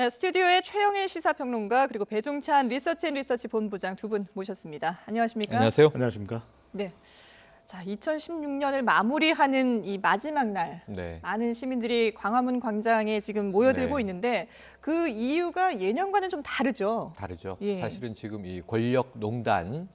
네, 스튜디오에 최영일 시사평론가 그리고 배종찬 리서치 본부장 두 분 모셨습니다. 안녕하십니까? 안녕하세요. 안녕하십니까? 네. 자, 2016년을 마무리하는 이 마지막 날, 네. 많은 시민들이 광화문 광장에 지금 모여들고 네. 있는데 그 이유가 예년과는 좀 다르죠. 다르죠. 예. 사실은 지금 이 권력농단,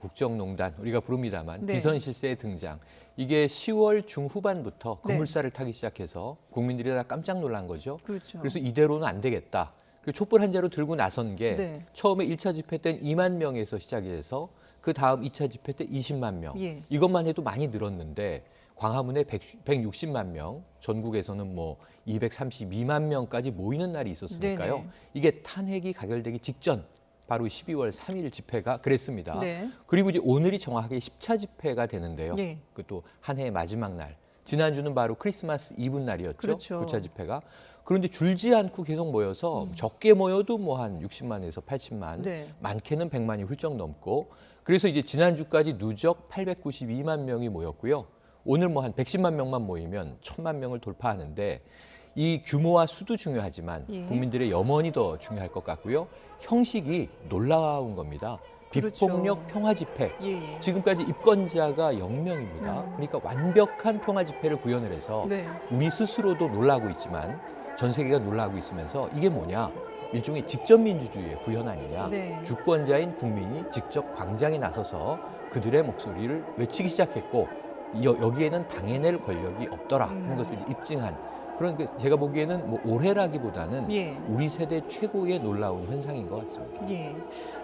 국정농단 우리가 부릅니다만 네. 비선실세의 등장. 이게 10월 중후반부터 네. 급물살을 타기 시작해서 국민들이 다 깜짝 놀란 거죠. 그렇죠. 그래서 이대로는 안 되겠다. 그 촛불 한 자루 들고 나선 게 네. 처음에 1차 집회 때는 2만 명에서 시작이 돼서 그 다음 2차 집회 때 20만 명. 예. 이것만 해도 많이 늘었는데 광화문에 160만 명, 전국에서는 뭐 232만 명까지 모이는 날이 있었으니까요. 네네. 이게 탄핵이 가결되기 직전 바로 12월 3일 집회가 그랬습니다. 네. 그리고 이제 오늘이 정확하게 10차 집회가 되는데요. 예. 그것도 한 해의 마지막 날. 지난주는 바로 크리스마스 이브 날이었죠. 그렇죠. 9차 집회가. 그런데 줄지 않고 계속 모여서 적게 모여도 뭐 한 60만에서 80만, 네. 많게는 100만이 훌쩍 넘고 그래서 이제 지난주까지 누적 892만 명이 모였고요. 오늘 뭐 한 110만 명만 모이면 1000만 명을 돌파하는데 이 규모와 수도 중요하지만 예. 국민들의 염원이 더 중요할 것 같고요. 형식이 놀라운 겁니다. 그렇죠. 비폭력 평화 집회. 예. 지금까지 입건자가 0명입니다. 그러니까 완벽한 평화 집회를 구현을 해서 네. 우리 스스로도 놀라고 있지만 전 세계가 놀라고 있으면서 이게 뭐냐? 일종의 직접 민주주의의 구현 아니냐? 네. 주권자인 국민이 직접 광장에 나서서 그들의 목소리를 외치기 시작했고 여기에는 당해낼 권력이 없더라 하는 것을 입증한 그런 제가 보기에는 뭐 올해라기보다는 예. 우리 세대 최고의 놀라운 현상인 것 같습니다. 예.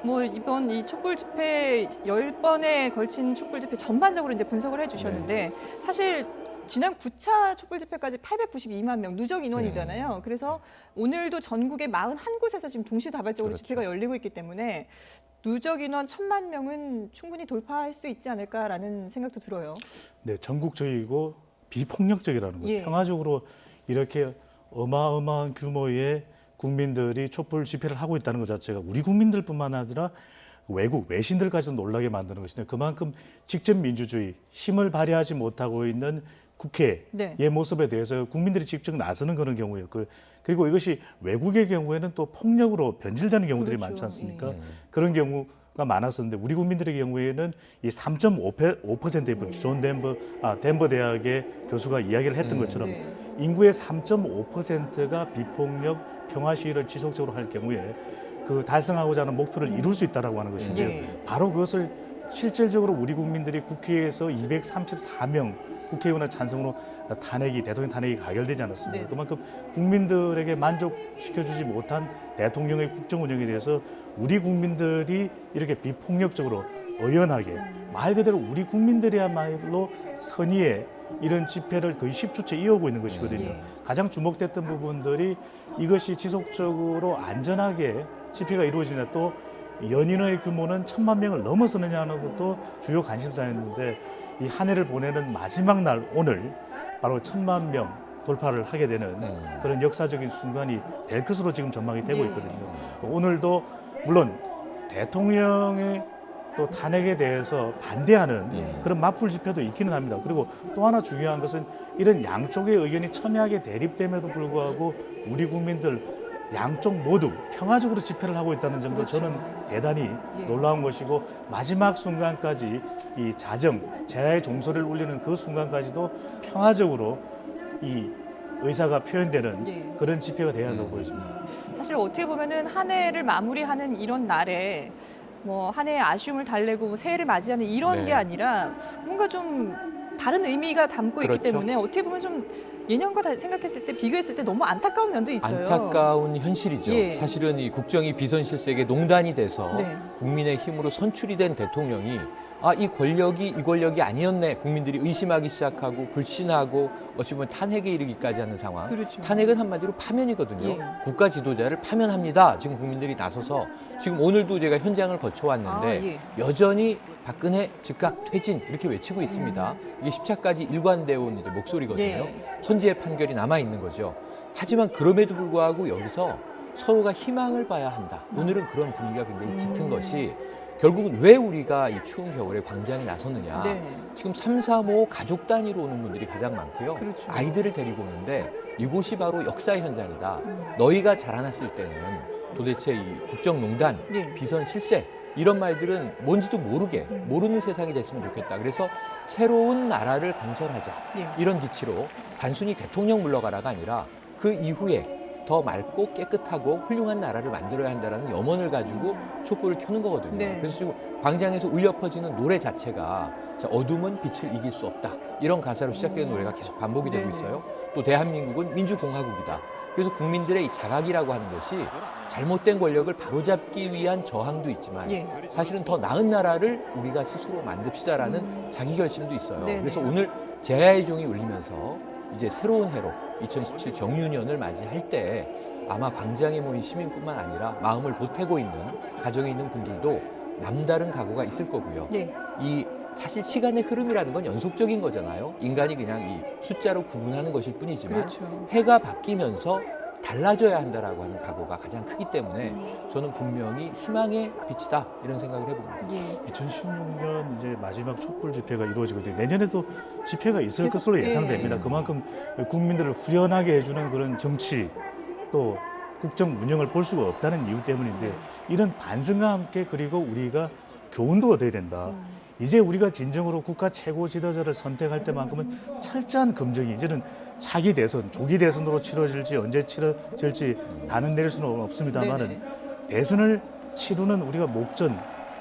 뭐 이번 이 촛불 집회 10번에 걸친 촛불 집회 전반적으로 이제 분석을 해 주셨는데 사실 지난 9차 촛불 집회까지 892만 명 누적 인원이잖아요. 그래서 오늘도 전국의 41곳에서 지금 동시다발적으로 그렇죠. 집회가 열리고 있기 때문에 누적 인원 1000만 명은 충분히 돌파할 수 있지 않을까라는 생각도 들어요. 네, 전국적이고 비폭력적이라는 거예요. 예. 평화적으로 이렇게 어마어마한 규모의 국민들이 촛불 집회를 하고 있다는 것 자체가 우리 국민들뿐만 아니라 외국 외신들까지도 놀라게 만드는 것인데 그만큼 직접 민주주의 힘을 발휘하지 못하고 있는 국회의 네. 모습에 대해서 국민들이 직접 나서는 그런 경우예요. 그리고 이것이 외국의 경우에는 또 폭력으로 변질되는 경우들이 그렇죠. 많지 않습니까? 예. 그런 경우가 많았었는데 우리 국민들의 경우에는 이 3.5%의 덴버 대학의 교수가 이야기를 했던 것처럼 네. 인구의 3.5%가 비폭력 평화 시위를 지속적으로 할 경우에 그 달성하고자 하는 목표를 이룰 수 있다라고 하는 것인데요. 예. 바로 그것을 실질적으로 우리 국민들이 국회에서 234명 국회의원의 찬성으로 대통령 탄핵이 가결되지 않았습니까? 네. 그만큼 국민들에게 만족시켜주지 못한 대통령의 국정 운영에 대해서 우리 국민들이 이렇게 비폭력적으로 의연하게 말 그대로 우리 국민들이야말로 선의의 이런 집회를 거의 10주째 이어오고 있는 것이거든요. 예. 가장 주목됐던 부분들이 이것이 지속적으로 안전하게 집회가 이루어지냐 또 연인의 규모는 1000만 명을 넘어서느냐는 것도 주요 관심사였는데 이 한 해를 보내는 마지막 날 오늘 바로 1000만 명 돌파를 하게 되는 그런 역사적인 순간이 될 것으로 지금 전망이 되고 예. 있거든요. 오늘도 물론 대통령의 또 탄핵에 대해서 반대하는 그런 맞불 집회도 있기는 합니다. 그리고 또 하나 중요한 것은 이런 양쪽의 의견이 첨예하게 대립됨에도 불구하고 우리 국민들 양쪽 모두 평화적으로 집회를 하고 있다는 점도 그렇죠. 저는 대단히 예. 놀라운 것이고 마지막 순간까지 이 제야의 종소리를 울리는 그 순간까지도 평화적으로 이 의사가 표현되는 예. 그런 집회가 돼야 한다고 보여집니다. 사실 어떻게 보면은 한 해를 마무리하는 이런 날에 뭐 한 해의 아쉬움을 달래고 뭐 새해를 맞이하는 이런 네. 게 아니라 뭔가 좀 다른 의미가 담고 있기 그렇죠. 때문에 어떻게 보면 좀 예년과 생각했을 때 비교했을 때 너무 안타까운 면도 있어요. 안타까운 현실이죠. 예. 사실은 이 국정이 비선실세에게 농단이 돼서 네. 국민의 힘으로 선출이 된 대통령이 이 권력이 아니었네. 국민들이 의심하기 시작하고 불신하고 어찌 보면 탄핵에 이르기까지 하는 상황. 그렇죠. 탄핵은 한마디로 파면이거든요. 예. 국가 지도자를 파면합니다. 지금 국민들이 나서서 지금 오늘도 제가 현장을 거쳐왔는데 예. 여전히 박근혜 즉각 퇴진 이렇게 외치고 있습니다. 이게 10차까지 일관되어 온 이제 목소리거든요. 예. 헌재의 판결이 남아 있는 거죠. 하지만 그럼에도 불구하고 여기서 서로가 희망을 봐야 한다. 오늘은 그런 분위기가 굉장히 짙은 것이 결국은 왜 우리가 이 추운 겨울에 광장에 나섰느냐. 네. 지금 3, 4, 5 가족 단위로 오는 분들이 가장 많고요. 그렇죠. 아이들을 데리고 오는데 이곳이 바로 역사의 현장이다. 너희가 자라났을 때는 도대체 이 국정농단, 네. 비선 실세 이런 말들은 뭔지도 모르는 세상이 됐으면 좋겠다. 그래서 새로운 나라를 건설하자. 네. 이런 기치로 단순히 대통령 물러가라가 아니라 그 이후에 더 맑고 깨끗하고 훌륭한 나라를 만들어야 한다는 염원을 가지고 촛불을 켜는 거거든요. 네. 그래서 지금 광장에서 울려 퍼지는 노래 자체가 자, 어둠은 빛을 이길 수 없다. 이런 가사로 시작되는 노래가 계속 반복이 되고 네네. 있어요. 또 대한민국은 민주공화국이다. 그래서 국민들의 이 자각이라고 하는 것이 잘못된 권력을 바로잡기 위한 저항도 있지만 예. 사실은 더 나은 나라를 우리가 스스로 만듭시다라는 자기 결심도 있어요. 네네. 그래서 오늘 제야의 종이 울리면서 이제 새로운 해로 2017 정유년을 맞이할 때 아마 광장에 모인 시민뿐만 아니라 마음을 보태고 있는 가정에 있는 분들도 남다른 각오가 있을 거고요. 네. 이 사실 시간의 흐름이라는 건 연속적인 거잖아요. 인간이 그냥 이 숫자로 구분하는 것일 뿐이지만 그렇죠. 해가 바뀌면서 달라져야 한다라고 하는 각오가 가장 크기 때문에 저는 분명히 희망의 빛이다 이런 생각을 해봅니다. 예. 2016년 이제 마지막 촛불 집회가 이루어지거든요. 내년에도 집회가 있을 계속, 것으로 예. 예상됩니다. 그만큼 국민들을 후련하게 해주는 그런 정치 또 국정 운영을 볼 수가 없다는 이유 때문인데 이런 반성과 함께 그리고 우리가 교훈도 얻어야 된다. 이제 우리가 진정으로 국가 최고 지도자를 선택할 때만큼은 철저한 검증이 이제는 차기 대선, 조기 대선으로 치러질지 언제 치러질지 단은 내릴 수는 없습니다만은 네네. 대선을 치르는 우리가 목전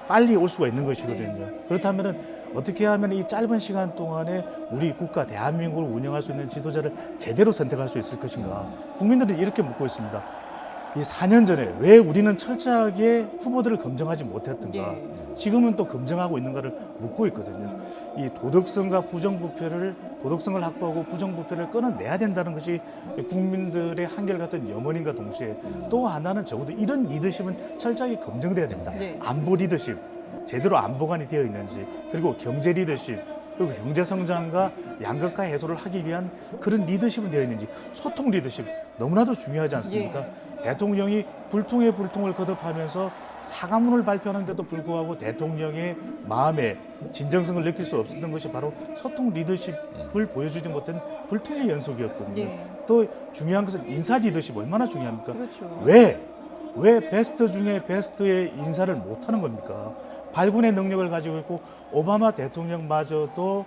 빨리 올 수가 있는 것이거든요. 그렇다면은 어떻게 하면 이 짧은 시간 동안에 우리 국가 대한민국을 운영할 수 있는 지도자를 제대로 선택할 수 있을 것인가? 국민들은 이렇게 묻고 있습니다. 이 4년 전에 왜 우리는 철저하게 후보들을 검증하지 못했던가? 예. 지금은 또 검증하고 있는가를 묻고 있거든요. 이 도덕성과 부정부패를 도덕성을 확보하고 부정부패를 끊어내야 된다는 것이 국민들의 한결같은 염원인과 동시에 또 하나는 적어도 이런 리더십은 철저하게 검증돼야 됩니다. 네. 안보 리더십, 제대로 안보관이 되어 있는지, 그리고 경제 리더십, 그리고 경제 성장과 양극화 해소를 하기 위한 그런 리더십은 되어 있는지, 소통 리더십 너무나도 중요하지 않습니까? 대통령이 불통의 불통을 거듭하면서 사과문을 발표하는데도 불구하고 대통령의 마음에 진정성을 느낄 수 없었던 것이 바로 소통 리더십을 보여주지 못한 불통의 연속이었거든요. 예. 또 중요한 것은 인사 리더십 얼마나 중요합니까? 그렇죠. 왜 베스트 중에 베스트의 인사를 못하는 겁니까? 발군의 능력을 가지고 있고 오바마 대통령마저도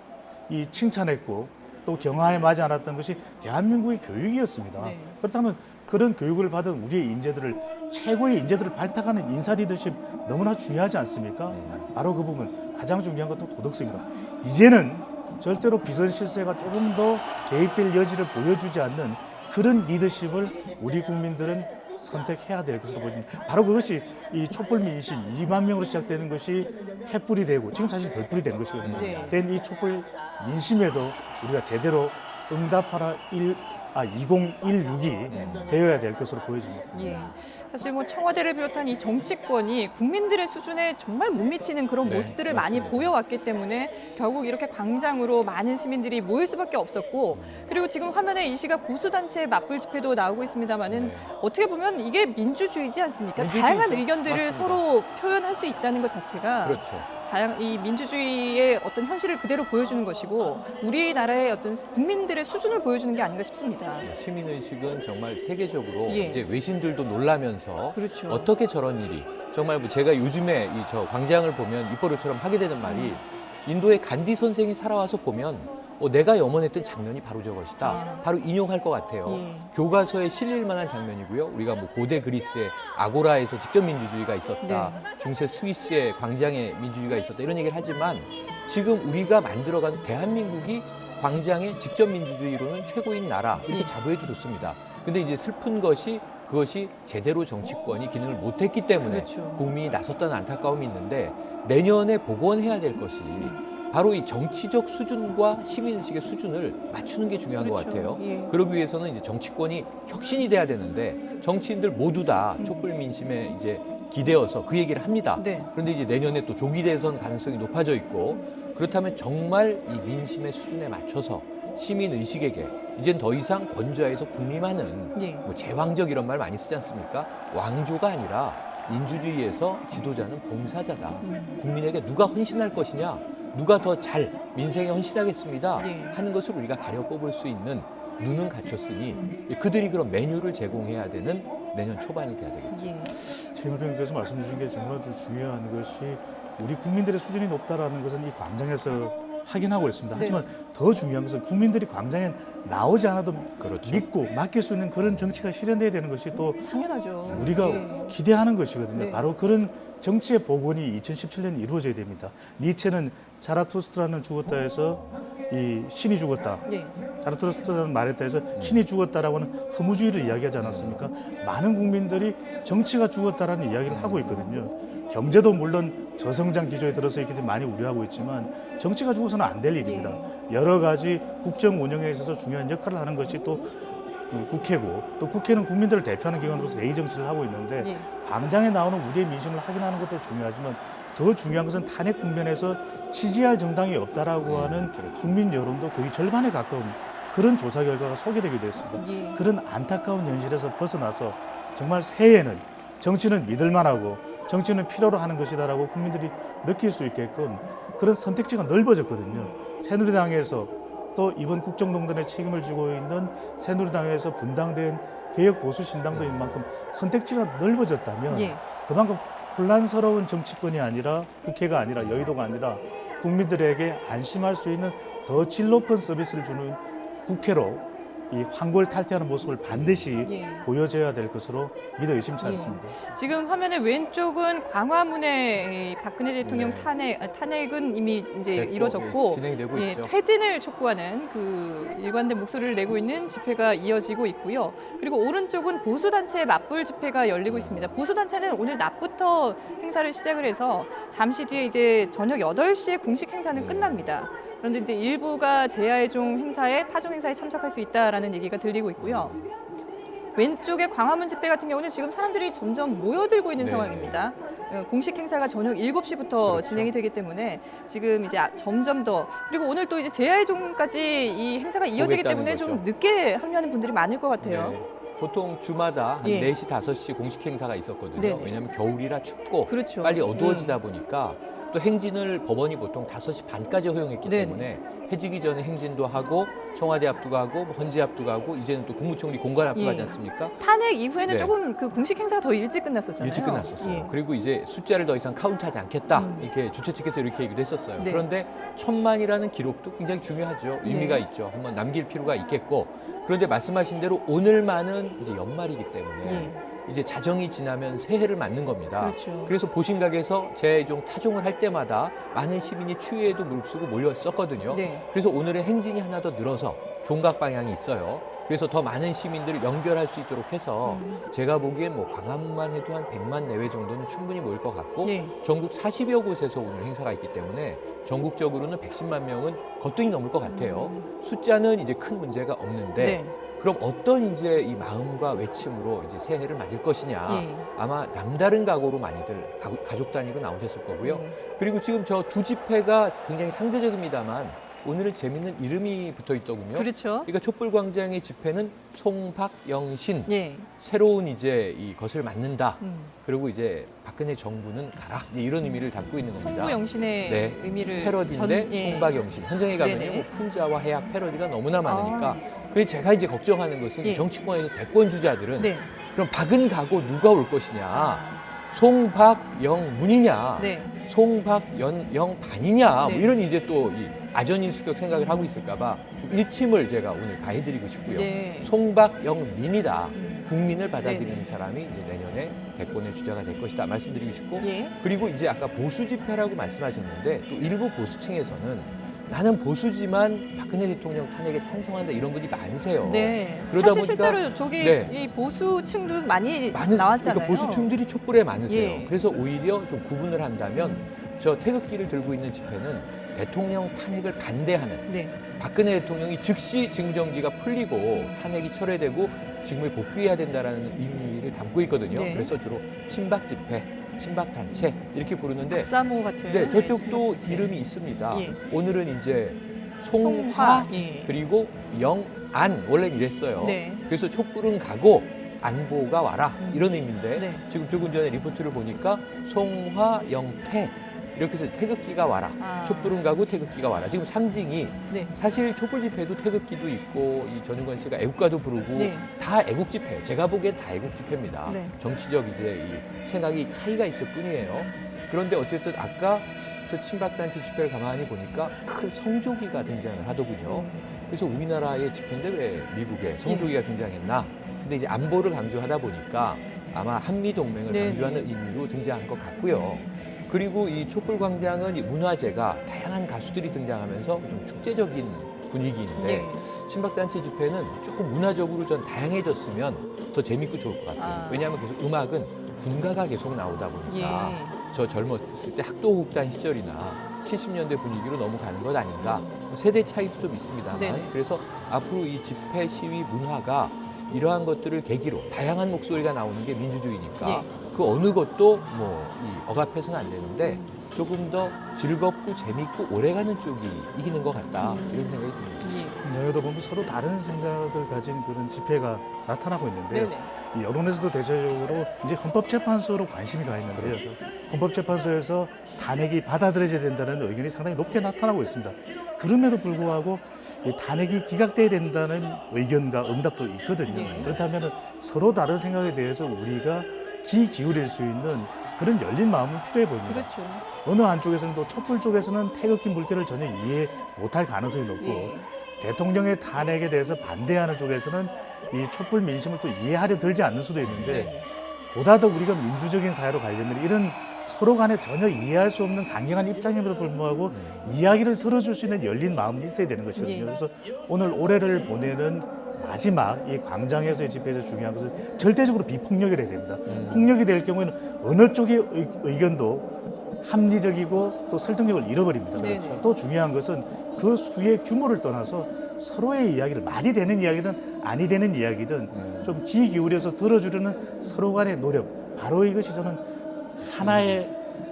이 칭찬했고 또 경하에 맞지 않았던 것이 대한민국의 교육이었습니다. 네. 그렇다면 그런 교육을 받은 우리의 인재들을 최고의 인재들을 발탁하는 인사 리더십 너무나 중요하지 않습니까? 바로 그 부분 가장 중요한 것도 도덕성입니다. 이제는 절대로 비선 실세가 조금 더 개입될 여지를 보여주지 않는 그런 리더십을 우리 국민들은 선택해야 될 것으로 보입니다. 바로 그것이 이 촛불 민심 2만 명으로 시작되는 것이 횃불이 되고 지금 사실 덜불이 된 것이거든요. 네. 된 이 촛불 민심에도 우리가 제대로 응답하라 2016이 되어야 될 것으로 보여집니다. 예. 사실 뭐 청와대를 비롯한 이 정치권이 국민들의 수준에 정말 못 미치는 그런 네, 모습들을 맞습니다. 많이 보여왔기 때문에 결국 이렇게 광장으로 많은 시민들이 모일 수밖에 없었고, 그리고 지금 화면에 이 시각 보수단체의 맞불 집회도 나오고 있습니다만은 네. 어떻게 보면 이게 민주주의지 않습니까? 민주주의죠. 다양한 의견들을 맞습니다. 서로 표현할 수 있다는 것 자체가 그렇죠. 이 민주주의의 어떤 현실을 그대로 보여주는 것이고 우리나라의 어떤 국민들의 수준을 보여주는 게 아닌가 싶습니다. 시민의식은 정말 세계적으로 예. 이제 외신들도 놀라면서 그렇죠. 어떻게 저런 일이 정말 뭐 제가 요즘에 이 저 광장을 보면 입버릇처럼 하게 되는 말이 인도의 간디 선생이 살아와서 보면 내가 염원했던 장면이 바로 저것이다. 아. 바로 인용할 것 같아요. 예. 교과서에 실릴 만한 장면이고요. 우리가 뭐 고대 그리스의 아고라에서 직접 민주주의가 있었다. 중세 스위스의 광장에 민주주의가 있었다. 이런 얘기를 하지만 지금 우리가 만들어가는 대한민국이 광장의 직접 민주주의로는 최고인 나라 이렇게 예. 자부해도 좋습니다. 근데 이제 슬픈 것이 그것이 제대로 정치권이 기능을 못했기 때문에 그렇죠. 국민이 나섰다는 안타까움이 있는데 내년에 복원해야 될 것이 바로 이 정치적 수준과 시민의식의 수준을 맞추는 게 중요한 것 그렇죠. 같아요. 예. 그러기 위해서는 이제 정치권이 혁신이 돼야 되는데 정치인들 모두 다 촛불 민심에 이제 기대어서 그 얘기를 합니다. 네. 그런데 이제 내년에 또 조기 대선 가능성이 높아져 있고 그렇다면 정말 이 민심의 수준에 맞춰서 시민 의식에게 이젠 더 이상 권좌에서 군림하는 예. 뭐 제왕적 이런 말 많이 쓰지 않습니까? 왕조가 아니라 민주주의에서 지도자는 봉사자다. 국민에게 누가 헌신할 것이냐, 누가 더 잘 민생에 헌신하겠습니다 예. 하는 것을 우리가 가려 뽑을 수 있는 눈은 갖췄으니 그들이 그런 메뉴를 제공해야 되는 내년 초반이 돼야 되겠죠. 예. 최영일 변호사께서 말씀 주신 게 정말 아주 중요한 것이 우리 국민들의 수준이 높다라는 것은 이 광장에서 확인하고 있습니다. 하지만 더 중요한 것은 국민들이 광장에 나오지 않아도 그렇죠. 믿고 맡길 수 있는 그런 정치가 실현돼야 되는 것이 또 당연하죠. 우리가 예. 기대하는 것이거든요. 네. 바로 그런 정치의 복원이 2017년 이루어져야 됩니다. 니체는 자라투스트라는 죽었다 해서 이 신이 죽었다. 예. 자라투스트라는 말에 대해서 신이 죽었다라고 하는 허무주의를 이야기하지 않았습니까? 많은 국민들이 정치가 죽었다라는 이야기를 하고 있거든요. 경제도 물론 저성장 기조에 들어서 있기 때문에 많이 우려하고 있지만 정치가 죽어서는 안 될 일입니다. 여러 가지 국정 운영에 있어서 중요한 역할을 하는 것이 또 그 국회고 또 국회는 국민들을 대표하는 기관으로서 예의 정치를 하고 있는데 예. 광장에 나오는 우리의 민심을 확인하는 것도 중요하지만 더 중요한 것은 탄핵 국면에서 지지할 정당이 없다라고 하는 그렇죠. 국민 여론도 거의 절반에 가까운 그런 조사 결과가 소개되기도 했습니다. 예. 그런 안타까운 현실에서 벗어나서 정말 새해에는 정치는 믿을만하고 정치는 필요로 하는 것이다라고 국민들이 느낄 수 있게끔 그런 선택지가 넓어졌거든요. 새누리당에서 또 이번 국정농단의 책임을 지고 있는 새누리당에서 분당된 개혁보수신당도인 만큼 선택지가 넓어졌다면 예. 그만큼 혼란스러운 정치권이 아니라 국회가 아니라 여의도가 아니라 국민들에게 안심할 수 있는 더 질 높은 서비스를 주는 국회로 이 황골탈퇴하는 모습을 반드시 예. 보여줘야 될 것으로 믿어 의심치 예. 않습니다. 지금 화면의 왼쪽은 광화문의 이 박근혜 대통령 네. 탄핵은 이미 이제 됐고, 이루어졌고 예, 진행이 되고 예, 있죠. 퇴진을 촉구하는 그 일관된 목소리를 내고 있는 집회가 이어지고 있고요. 그리고 오른쪽은 보수단체의 맞불 집회가 열리고 있습니다. 보수단체는 오늘 낮부터 행사를 시작을 해서 잠시 뒤에 이제 저녁 8시에 공식 행사는 끝납니다. 그런데 이제 일부가 제야의종 행사에 타종 행사에 참석할 수 있다라는 얘기가 들리고 있고요. 왼쪽의 광화문 집회 같은 경우는 지금 사람들이 점점 모여들고 있는 네. 상황입니다. 공식 행사가 저녁 7시부터 그렇죠. 진행이 되기 때문에 지금 이제 점점 더 그리고 오늘 또 이제 제야의종까지 이 행사가 이어지기 오겠다는 때문에 거죠. 좀 늦게 합류하는 분들이 많을 것 같아요. 네. 보통 주마다 한 예. 4시, 5시 공식 행사가 있었거든요. 네네. 왜냐하면 겨울이라 춥고 그렇죠. 빨리 어두워지다 보니까 또 행진을 법원이 보통 5시 반까지 허용했기 네네. 때문에 해지기 전에 행진도 하고 청와대 앞도 가고 헌재 앞도 가고 이제는 또 국무총리 공관 앞도 예. 가지 않습니까? 탄핵 이후에는 네. 조금 그 공식 행사가 더 일찍 끝났었잖아요. 일찍 끝났었어요. 예. 그리고 이제 숫자를 더 이상 카운트하지 않겠다. 이렇게 주최 측에서 이렇게 얘기도 했었어요. 네. 그런데 1000만이라는 기록도 굉장히 중요하죠. 의미가 네. 있죠. 한번 남길 필요가 있겠고. 그런데 말씀하신 대로 오늘만은 이제 연말이기 때문에 예. 이제 자정이 지나면 새해를 맞는 겁니다. 그렇죠. 그래서 보신각에서 제종 타종을 할 때마다 많은 시민이 추위에도 무릅쓰고 몰렸었거든요. 네. 그래서 오늘은 행진이 하나 더 늘어서 종각 방향이 있어요. 그래서 더 많은 시민들을 연결할 수 있도록 해서 제가 보기엔 뭐 광화문만 해도 한 100만 내외 정도는 충분히 모일 것 같고 예. 전국 40여 곳에서 오늘 행사가 있기 때문에 전국적으로는 110만 명은 거뜬히 넘을 것 같아요. 숫자는 이제 큰 문제가 없는데 네. 그럼 어떤 이제 이 마음과 외침으로 이제 새해를 맞을 것이냐. 예. 아마 남다른 각오로 많이들 가족 단위로 나오셨을 거고요. 예. 그리고 지금 저 두 집회가 굉장히 상대적입니다만 오늘은 재밌는 이름이 붙어 있더군요. 그렇죠. 그러니까 촛불광장의 집회는 송박영신 예. 새로운 이제 이것을 맞는다. 음. 그리고 이제 박근혜 정부는 가라. 이제 이런 의미를 담고 있는 겁니다. 송구영신의 네. 의미를 패러디인데 예. 송박영신. 현장에 가면요, 네네. 뭐 풍자와 해악 패러디가 너무나 많으니까. 아. 그래서 제가 이제 걱정하는 것은 예. 정치권에서 대권 주자들은 네. 그럼 박은 가고 누가 올 것이냐? 송박영문이냐? 네. 송박영반이냐? 네. 뭐 이런 이제 또 이 아전인수격 생각을 하고 있을까봐 좀 일침을 제가 오늘 가해드리고 싶고요. 네. 송박영민이다. 국민을 받아들이는 네네. 사람이 이제 내년에 대권의 주자가 될 것이다. 말씀드리고 싶고 예. 그리고 이제 아까 보수 집회라고 말씀하셨는데 또 일부 보수층에서는 나는 보수지만 박근혜 대통령 탄핵에 찬성한다 이런 분이 많으세요. 네. 그러다 사실 보니까 실제로 저기 네. 이 보수층도 많이 많은 나왔잖아요. 그러니까 보수층들이 촛불에 많으세요. 예. 그래서 오히려 좀 구분을 한다면 저 태극기를 들고 있는 집회는 대통령 탄핵을 반대하는 네. 박근혜 대통령이 즉시 직무정지가 풀리고 탄핵이 철회되고 직무에 복귀해야 된다라는 의미를 담고 있거든요. 네. 그래서 주로 친박 집회, 친박 단체 이렇게 부르는데 박사모 같은 네, 저쪽도 친박단체. 이름이 있습니다. 예. 오늘은 이제 송화 예. 그리고 영안 원래는 이랬어요. 네. 그래서 촛불은 가고 안보가 와라 이런 의미인데 네. 지금 조금 전에 리포트를 보니까 송화, 영태 이렇게 해서 태극기가 와라. 촛불은 가고 태극기가 와라. 지금 상징이 네. 사실 촛불 집회도 태극기도 있고 이 전윤권 씨가 애국가도 부르고 네. 다 애국 집회. 제가 보기엔 다 애국 집회입니다. 네. 정치적 이제 이 생각이 차이가 있을 뿐이에요. 그런데 어쨌든 아까 저 친박단체 집회를 가만히 보니까 큰 성조기가 등장을 하더군요. 그래서 우리나라의 집회인데 왜 미국에 성조기가 등장했나? 근데 이제 안보를 강조하다 보니까 아마 한미 동맹을 네, 강조하는 의미로 등장한 것 같고요. 그리고 이 촛불광장은 이 문화재가 다양한 가수들이 등장하면서 좀 축제적인 분위기인데 네. 친박단체 집회는 조금 문화적으로 좀 다양해졌으면 더 재밌고 좋을 것 같아요. 왜냐하면 계속 음악은 군가가 계속 나오다 보니까 저 젊었을 때 학도곡단 시절이나 70년대 분위기로 넘어가는 것 아닌가. 세대 차이도 좀 있습니다만 네네. 그래서 앞으로 이 집회 시위 문화가 이러한 것들을 계기로 다양한 목소리가 나오는 게 민주주의니까 예. 그 어느 것도 뭐 이 억압해서는 안 되는데 조금 더 즐겁고 재밌고 오래가는 쪽이 이기는 것 같다 이런 생각이 듭니다. 여기도 보면 서로 다른 생각을 가진 그런 집회가 나타나고 있는데 네네. 이 여론에서도 대체적으로 이제 헌법재판소로 관심이 가 있는데요. 그렇죠. 헌법재판소에서 탄핵이 받아들여져야 된다는 의견이 상당히 높게 나타나고 있습니다. 그럼에도 불구하고 이 탄핵이 기각돼야 된다는 의견과 응답도 있거든요. 네. 그렇다면 서로 다른 생각에 대해서 우리가 귀 기울일 수 있는 그런 열린 마음은 필요해 보입니다. 그렇죠. 어느 한쪽에서는 또 촛불 쪽에서는 태극기 물결을 전혀 이해 못할 가능성이 높고 예. 대통령의 탄핵에 대해서 반대하는 쪽에서는 이 촛불 민심을 또 이해하려 들지 않는 수도 있는데 네. 보다 더 우리가 민주적인 사회로 가려면 이런 서로 간에 전혀 이해할 수 없는 강경한 입장임에도 불구하고 이야기를 들어줄 수 있는 열린 마음이 있어야 되는 것이거든요. 예. 그래서 오늘 올해를 보내는 마지막 이 광장에서의 집회에서 중요한 것은 절대적으로 비폭력이 돼야 됩니다. 폭력이 될 경우에는 어느 쪽의 의견도 합리적이고 또 설득력을 잃어버립니다. 네네. 또 중요한 것은 그 수의 규모를 떠나서 서로의 이야기를 말이 되는 이야기든 아니 되는 이야기든 좀 귀 기울여서 들어주려는 서로 간의 노력, 바로 이것이 저는 하나의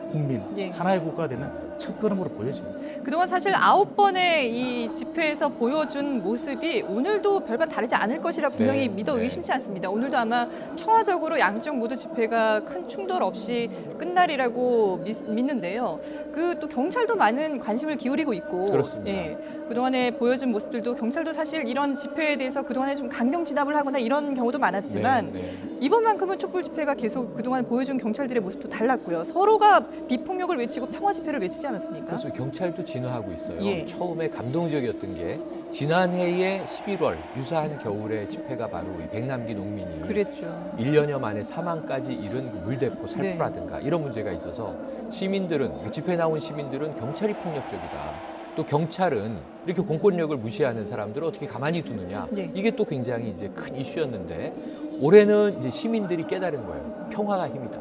국민, 예. 하나의 국가가 되는 첫걸음으로 보여집니다. 그동안 사실 9번의 이 집회에서 보여준 모습이 오늘도 별반 다르지 않을 것이라 분명히 네, 믿어 네. 의심치 않습니다. 오늘도 아마 평화적으로 양쪽 모두 집회가 큰 충돌 없이 끝날이라고 믿는데요. 그 또 경찰도 많은 관심을 기울이고 있고, 그렇습니다. 예, 그동안에 보여준 모습들도 경찰도 사실 이런 집회에 대해서 그동안에 좀 강경 진압을 하거나 이런 경우도 많았지만 네, 네. 이번만큼은 촛불 집회가 계속 그동안 보여준 경찰들의 모습도 달랐고요. 서로가 비폭력을 외치고 평화 집회를 외치지 않았습니까? 그래서 경찰도 진화하고 있어요. 예. 처음에 감동적이었던 게 지난해의 11월 유사한 겨울의 집회가 바로 이 백남기 농민이 그랬죠. 1년여 만에 사망까지 이른 그 물대포 살포라든가 이런 문제가 있어서 시민들은 집회에 나온 시민들은 경찰이 폭력적이다. 또 경찰은 이렇게 공권력을 무시하는 사람들을 어떻게 가만히 두느냐. 네. 이게 또 굉장히 이제 큰 이슈였는데 올해는 이제 시민들이 깨달은 거예요. 평화가 힘이다.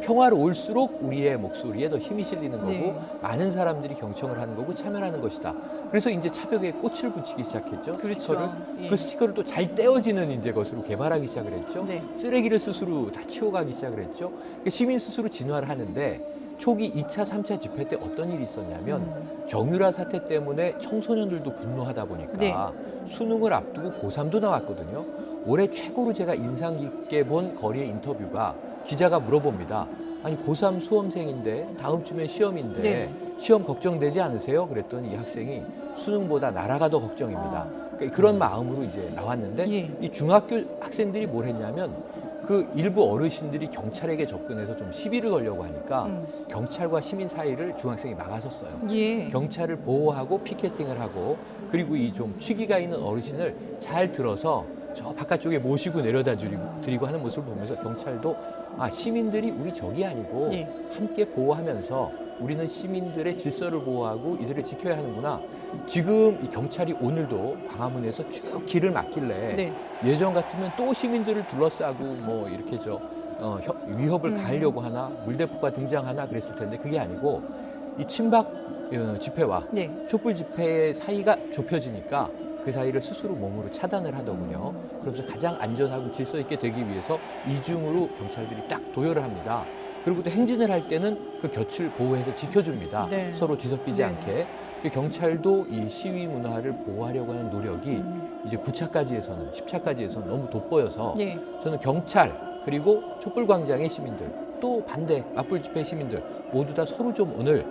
평화로울수록 우리의 목소리에 더 힘이 실리는 거고 네. 많은 사람들이 경청을 하는 거고 참여를 하는 것이다. 그래서 이제 차벽에 꽃을 붙이기 시작했죠. 그렇죠. 스티커를. 예. 그 스티커를 또 잘 떼어지는 이제 것으로 개발하기 시작을 했죠. 네. 쓰레기를 스스로 다 치워가기 시작을 했죠. 그러니까 시민 스스로 진화를 하는데 초기 2차, 3차 집회 때 어떤 일이 있었냐면 정유라 사태 때문에 청소년들도 분노하다 보니까 네. 수능을 앞두고 고3도 나왔거든요. 올해 최고로 제가 인상 깊게 본 거리의 인터뷰가 기자가 물어봅니다. 아니 고3 수험생인데 다음 주면 시험인데 네. 시험 걱정되지 않으세요? 그랬더니 이 학생이 수능보다 나라가 더 걱정입니다. 그러니까 그런 마음으로 이제 나왔는데 예. 이 중학교 학생들이 뭘 했냐면 그 일부 어르신들이 경찰에게 접근해서 좀 시비를 걸려고 하니까 경찰과 시민 사이를 중학생이 막아섰어요. 예. 경찰을 보호하고 피켓팅을 하고 그리고 이 좀 취기가 있는 어르신을 잘 들어서 저 바깥쪽에 모시고 내려다 드리고 하는 모습을 보면서 경찰도 아 시민들이 우리 적이 아니고 예. 함께 보호하면서 우리는 시민들의 질서를 보호하고 이들을 지켜야 하는구나. 지금 이 경찰이 오늘도 광화문에서 쭉 길을 막길래 네. 예전 같으면 또 시민들을 둘러싸고 뭐 이렇게 위협을 가하려고 하나 물대포가 등장하나 그랬을 텐데 그게 아니고 이 친박 집회와 네. 촛불 집회의 사이가 좁혀지니까 그 사이를 스스로 몸으로 차단을 하더군요. 그러면서 가장 안전하고 질서 있게 되기 위해서 이중으로 경찰들이 딱 도열을 합니다. 그리고 또 행진을 할 때는 그 곁을 보호해서 지켜줍니다. 네. 서로 뒤섞이지 네. 않게. 이 경찰도 이 시위 문화를 보호하려고 하는 노력이 이제 9차까지에서는 10차까지에서는 너무 돋보여서 예. 저는 경찰 그리고 촛불광장의 시민들 또 반대 맞불 집회 시민들 모두 다 서로 좀 오늘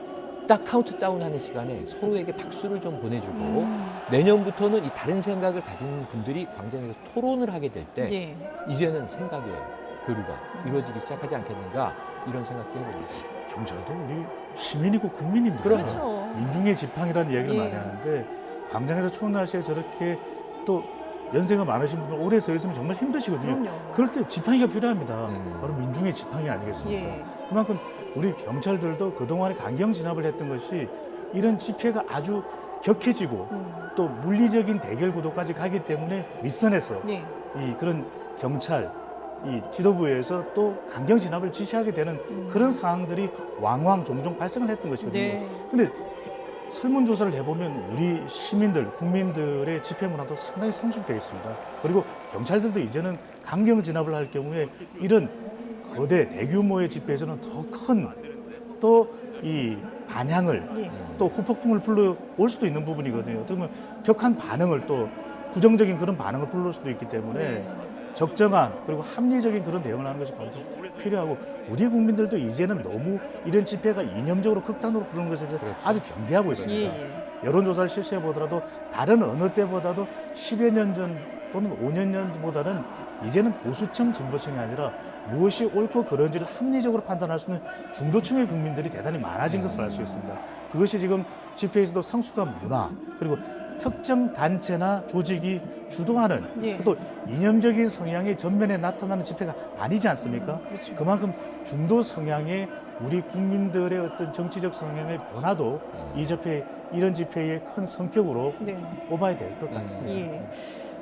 딱 카운트다운하는 시간에 서로에게 박수를 좀 보내주고 내년부터는 이 다른 생각을 가진 분들이 광장에서 토론을 하게 될 때 예. 이제는 생각의 교류가 이루어지기 시작하지 않겠는가 이런 생각도 해봅니다. 경찰도 우리 시민이고 국민입니다. 그렇죠. 민중의 지팡이라는 이야기를 예. 많이 하는데 광장에서 추운 날씨에 저렇게 또 연세가 많으신 분들 오래 서 있으면 정말 힘드시거든요. 그럼요. 그럴 때 지팡이가 필요합니다. 음. 바로 민중의 지팡이 아니겠습니까? 예. 그만큼 우리 경찰들도 그동안에 강경 진압을 했던 것이 이런 집회가 아주 격해지고 또 물리적인 대결 구도까지 가기 때문에 윗선에서 예. 이 그런 경찰 이 지도부에서 또 강경 진압을 지시하게 되는 그런 상황들이 왕왕 종종 발생을 했던 것이거든요. 네. 근데 설문조사를 해보면 우리 시민들, 국민들의 집회 문화도 상당히 성숙되어 있습니다. 그리고 경찰들도 이제는 강경 진압을 할 경우에 이런 거대 대규모의 집회에서는 더 큰 또 이 반향을 예. 또 후폭풍을 불러올 수도 있는 부분이거든요. 어떻게 보면 격한 반응을 또 부정적인 그런 반응을 불러올 수도 있기 때문에 네. 적정한 그리고 합리적인 그런 대응을 하는 것이 반드시 필요하고 우리 국민들도 이제는 너무 이런 집회가 이념적으로 극단으로 흐르는 것에 대해서 그렇죠. 아주 경계하고 예. 있습니다. 예. 여론조사를 실시해 보더라도 다른 어느 때보다도 10여 년 전 또는 5년 전보다는 이제는 보수층, 진보층이 아니라 무엇이 옳고 그른지를 합리적으로 판단할 수 있는 중도층의 국민들이 대단히 많아진 것을 알 수 있습니다. 그것이 지금 집회에서도 성숙한 문화 그리고 특정 단체나 조직이 주도하는 예. 또 이념적인 성향이 전면에 나타나는 집회가 아니지 않습니까? 그렇죠. 그만큼 중도 성향의 우리 국민들의 어떤 정치적 성향의 변화도 이 집회 이런 집회의 큰 성격으로 네. 꼽아야 될 것 같습니다. 예.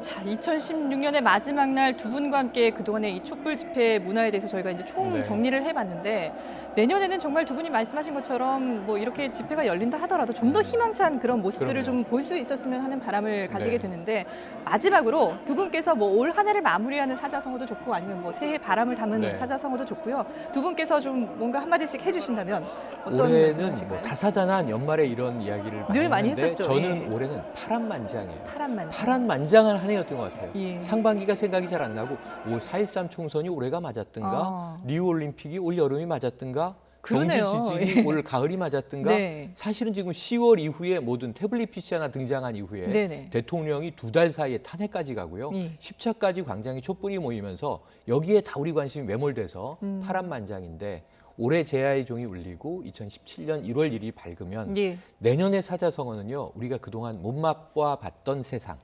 자, 2016년의 마지막 날 두 분과 함께 그동안의 이 촛불 집회 문화에 대해서 저희가 이제 총 네. 정리를 해봤는데 내년에는 정말 두 분이 말씀하신 것처럼 뭐 이렇게 집회가 열린다 하더라도 좀 더 희망찬 그런 모습들을 그럼요. 좀 볼 수 있었으면 하는 바람을 가지게 네. 되는데 마지막으로 두 분께서 뭐 올 한 해를 마무리하는 사자성어도 좋고 아니면 뭐 새해 바람을 담은 네. 사자성어도 좋고요. 두 분께서 좀 뭔가 한마디씩 해주신다면 어떤 올해는 말씀하실까요? 뭐 다사다난 연말에 이런 이야기를 늘 많이 했는데 했었죠. 저는 예. 올해는 파란만장이에요. 파란만. 파란만장한 한 해였던 것 같아요. 예. 상반기가 생각이 잘 안 나고 4.13 총선이 올해가 맞았든가 리우올림픽이 올 여름이 맞았든가 그러네요. 경기 지진이 예. 올 가을이 맞았든가 네. 사실은 지금 10월 이후에 모든 태블릿 PC 하나 등장한 이후에 네네. 대통령이 2달 사이에 탄핵까지 가고요. 예. 10차까지 광장에 촛불이 모이면서 여기에 다 우리 관심이 매몰돼서 파란만장인데 올해 제야의 종이 울리고 2017년 1월 1일이 밝으면 예. 내년의 사자성어는요. 우리가 그동안 못 맛봐 봤던 세상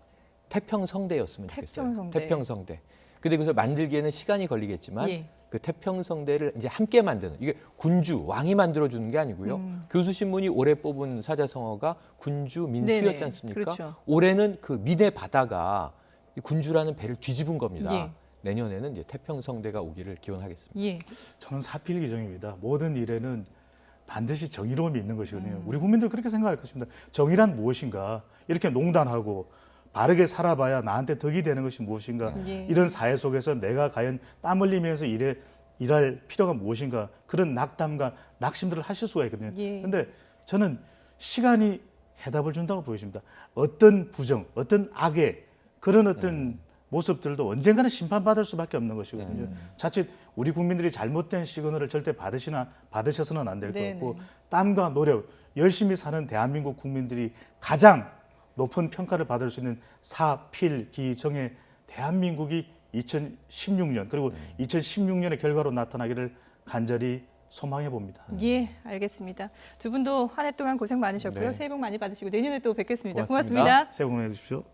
태평성대였으면 좋겠어요. 태평성대. 태평성대. 근데 그것을 만들기에는 시간이 걸리겠지만 예. 그 태평성대를 이제 함께 만드는 이게 군주 왕이 만들어주는 게 아니고요. 교수신문이 올해 뽑은 사자성어가 군주 민수였지 네네. 않습니까? 그렇죠. 올해는 그 민의 바다가 이 군주라는 배를 뒤집은 겁니다. 예. 내년에는 이제 태평성대가 오기를 기원하겠습니다. 예. 저는 사필기정입니다. 모든 일에는 반드시 정의로움이 있는 것이거든요. 우리 국민들 그렇게 생각할 것입니다. 정의란 무엇인가? 이렇게 농단하고 바르게 살아봐야 나한테 덕이 되는 것이 무엇인가? 예. 이런 사회 속에서 내가 과연 땀 흘리면서 일할 필요가 무엇인가? 그런 낙담과 낙심들을 하실 수가 있거든요. 예. 그런데 저는 시간이 해답을 준다고 보여집니다. 어떤 부정, 어떤 악의 그런 어떤 모습들도 언젠가는 심판받을 수밖에 없는 것이거든요. 자칫 우리 국민들이 잘못된 시그널을 절대 받으셔서는 안 될 것 같고 땀과 노력, 열심히 사는 대한민국 국민들이 가장 높은 평가를 받을 수 있는 사필기정의 대한민국이 2016년 그리고 2016년의 결과로 나타나기를 간절히 소망해 봅니다. 예, 알겠습니다. 두 분도 한 해 동안 고생 많으셨고요. 네. 새해 복 많이 받으시고 내년에 또 뵙겠습니다. 고맙습니다. 고맙습니다. 새해 복 많이 받으십시오.